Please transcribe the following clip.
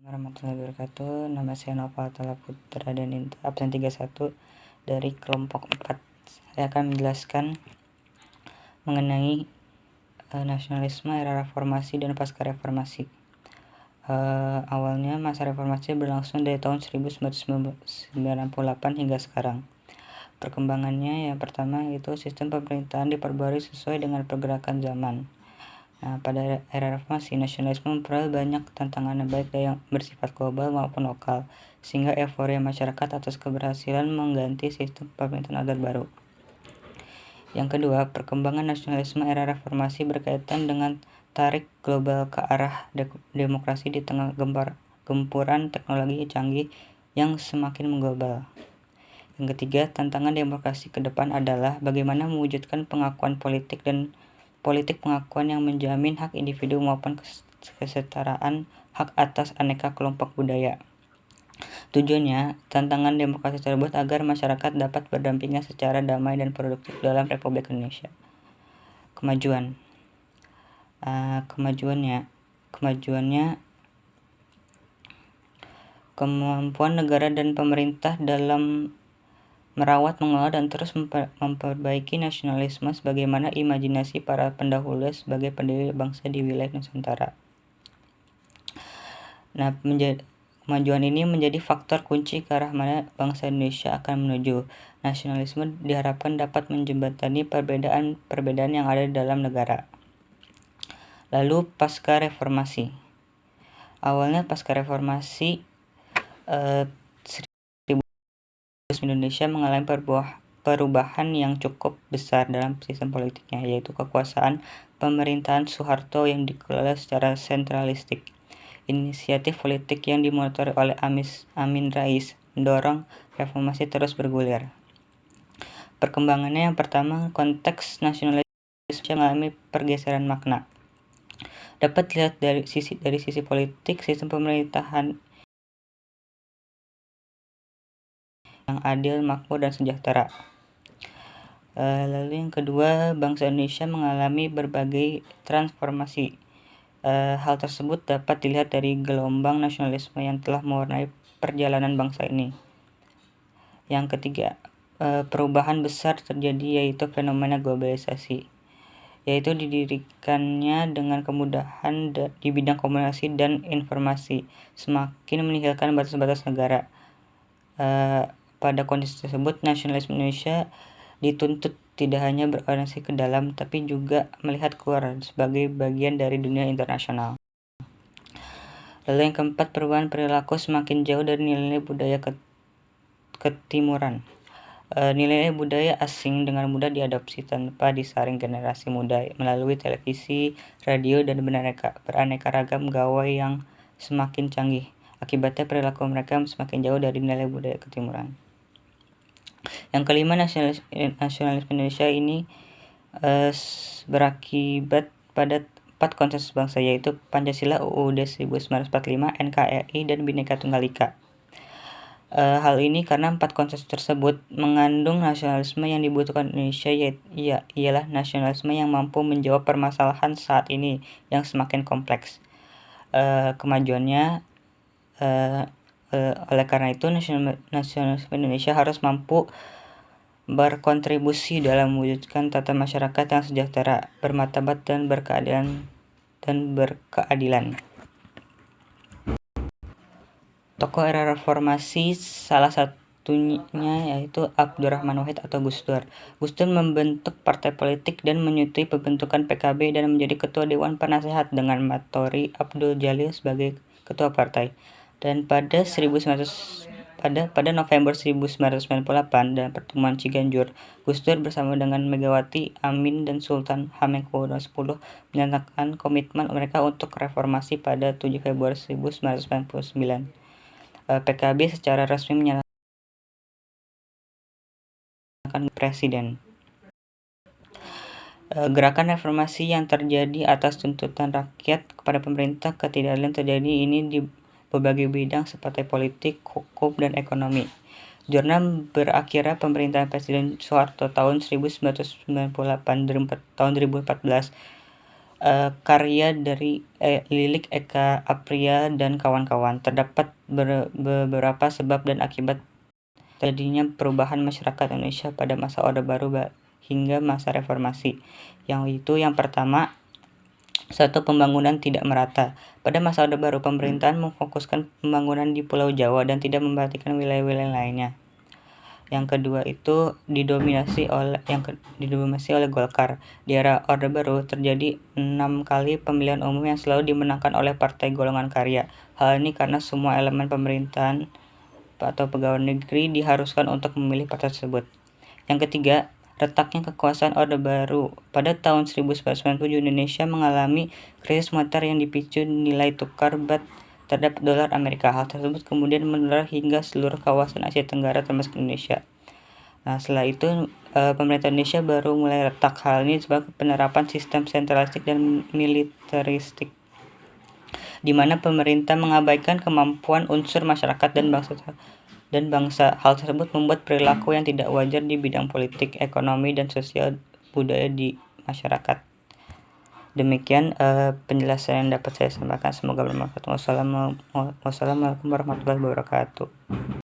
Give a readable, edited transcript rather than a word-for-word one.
Warahmatullahi wabarakatuh. Nama saya Nova Atala Putra Danita, absen 31 dari kelompok 4. Saya akan menjelaskan mengenai nasionalisme, era reformasi, dan pasca reformasi. Awalnya masa reformasi berlangsung dari tahun 1998 hingga sekarang. Perkembangannya yang pertama itu sistem pemerintahan diperbarui sesuai dengan pergerakan zaman. Nah, pada era reformasi, nasionalisme memperoleh banyak tantangan baik yang bersifat global maupun lokal, sehingga euforia masyarakat atas keberhasilan mengganti sistem pemerintahan Orde Baru. Yang kedua, perkembangan nasionalisme era reformasi berkaitan dengan tarik global ke arah demokrasi di tengah gempuran teknologi canggih yang semakin mengglobal. Yang ketiga, tantangan demokrasi ke depan adalah bagaimana mewujudkan pengakuan politik pengakuan yang menjamin hak individu maupun kesetaraan hak atas aneka kelompok budaya. Tujuannya, tantangan demokrasi tersebut agar masyarakat dapat berdampingan secara damai dan produktif dalam Republik Indonesia. Kemampuan negara dan pemerintah dalam merawat, mengelola, dan terus memperbaiki nasionalisme sebagaimana imajinasi para pendahulu sebagai pendiri bangsa di wilayah Nusantara. Nah, kemajuan ini menjadi faktor kunci ke arah mana bangsa Indonesia akan menuju. Nasionalisme diharapkan dapat menjembatani perbedaan yang ada di dalam negara. Lalu pasca reformasi. Awalnya pasca reformasi Indonesia mengalami perubahan yang cukup besar dalam sistem politiknya, yaitu kekuasaan pemerintahan Soeharto yang dikelola secara sentralistik. Inisiatif politik yang dimotori oleh Amin Rais mendorong reformasi terus bergulir. Perkembangannya yang pertama, konteks nasionalisme mengalami pergeseran makna. Dapat dilihat dari sisi politik, sistem pemerintahan yang adil, makmur, dan sejahtera. Lalu yang kedua, bangsa Indonesia mengalami berbagai transformasi. Hal tersebut dapat dilihat dari gelombang nasionalisme yang telah mewarnai perjalanan bangsa ini. Yang ketiga, perubahan besar terjadi yaitu fenomena globalisasi, yaitu didirikannya dengan kemudahan di bidang komunikasi dan informasi, semakin meninggalkan batas-batas negara. Pada kondisi tersebut, nasionalisme Indonesia dituntut tidak hanya berorientasi ke dalam, tapi juga melihat keluar sebagai bagian dari dunia internasional. Lalu yang keempat, perubahan perilaku semakin jauh dari nilai-nilai budaya ketimuran. Nilai-nilai budaya asing dengan mudah diadopsi tanpa disaring generasi muda melalui televisi, radio, dan beraneka ragam gawai yang semakin canggih. Akibatnya perilaku mereka semakin jauh dari nilai budaya ketimuran. Yang kelima, nasionalisme Indonesia ini berakibat pada 4 konsensus bangsa, yaitu Pancasila, UUD 1945, NKRI, dan Bhinneka Tunggal Ika. Hal ini karena 4 konsensus tersebut mengandung nasionalisme yang dibutuhkan Indonesia, ialah nasionalisme yang mampu menjawab permasalahan saat ini yang semakin kompleks. Kemajuannya oleh karena itu, nasionalisme Indonesia harus mampu berkontribusi dalam mewujudkan tata masyarakat yang sejahtera, bermartabat, dan berkeadilan. Tokoh era reformasi salah satunya yaitu Abdurrahman Wahid atau Gus Dur. Gus Dur membentuk partai politik dan menyetujui pembentukan PKB dan menjadi ketua Dewan Penasehat dengan Matori Abdul Jalil sebagai ketua partai. Dan pada November 1998 dalam pertemuan Ciganjur, Gus Dur bersama dengan Megawati, Amin, dan Sultan Hamengkubuwono X menyatakan komitmen mereka untuk reformasi pada 7 Februari 1999. PKB secara resmi menyatakan presiden. Gerakan reformasi yang terjadi atas tuntutan rakyat kepada pemerintah, ketidakadilan terjadi ini di berbagai bidang seperti politik, hukum, dan ekonomi. Jurnal berakhirnya pemerintahan Presiden Soeharto tahun 1998 tahun 2014 karya dari Lilik Eka Apria dan kawan-kawan. Terdapat beberapa sebab dan akibat terjadinya perubahan masyarakat Indonesia pada masa Orde Baru hingga masa reformasi. Yang pertama, satu, pembangunan tidak merata. Pada masa Orde Baru, pemerintahan memfokuskan pembangunan di Pulau Jawa dan tidak memperhatikan wilayah-wilayah lainnya. Yang kedua itu didominasi oleh Golkar. Di era Orde Baru terjadi 6 kali pemilihan umum yang selalu dimenangkan oleh Partai Golongan Karya. Hal ini karena semua elemen pemerintahan atau pegawai negeri diharuskan untuk memilih partai tersebut. Yang ketiga, retaknya kekuasaan Orde Baru. Pada tahun 1997 Indonesia mengalami krisis moneter yang dipicu nilai tukar bat terhadap dolar Amerika. Hal tersebut kemudian menular hingga seluruh kawasan Asia Tenggara termasuk Indonesia. Nah, setelah itu pemerintah Indonesia baru mulai retak. Hal ini sebab penerapan sistem sentralistik dan militeristik, di mana pemerintah mengabaikan kemampuan unsur masyarakat dan bangsa. Hal tersebut membuat perilaku yang tidak wajar di bidang politik, ekonomi, dan sosial budaya di masyarakat. Demikian penjelasan yang dapat saya sampaikan. Semoga bermanfaat. Wassalamualaikum warahmatullahi wabarakatuh.